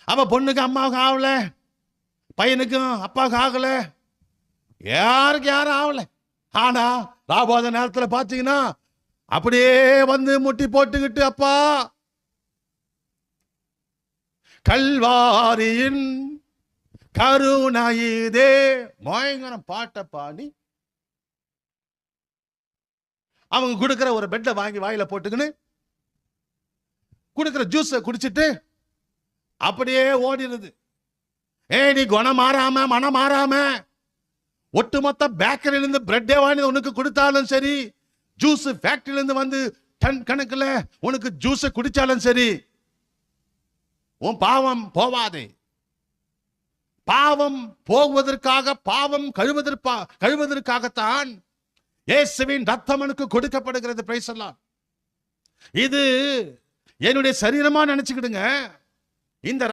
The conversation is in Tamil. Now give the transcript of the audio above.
அப்ப பொண்ணுக்கு அம்மாவுக்கு ஆகல, பையனுக்கும் அப்பாவுக்கு ஆகல, யாருக்கு யாரும் ஆகல. ஆனா ராபோத நேரத்தில் பார்த்தீங்கன்னா அப்படியே வந்து முட்டி போட்டுக்கிட்டு, அப்பா கல்வாரியின் கருணையிதே பயங்கரம் பாட்டை பாடி அவங்க கொடுக்கிற ஒரு பெட்டை வாங்கி வாயில போட்டுக்கின்னு கொடுக்கிற ஜூஸை குடிச்சிட்டு அப்படியே ஓடிடுது. நீ குணம் மாறாம மனம் மாறாம ஒட்டுமொத்த பேக்கரியிலிருந்து பிரெட்டே வாங்கி உனக்கு கொடுத்தாலும் சரி, ஜூஸ் ஃபேக்டரியிலிருந்து வந்து டன் கணக்கில் உனக்கு ஜூஸை குடிச்சாலும் சரி, உன் பாவம் போவாதே. பாவம் போவதற்காக, பாவம் கழுவதற்காகத்தான் இயேசுவின் ரத்தம் எனக்கு கொடுக்கப்படுகிறது. பிரைஸ் எல்லாம். இது என்னுடைய சரீரமா நினைச்சுக்கிடுங்க. இந்த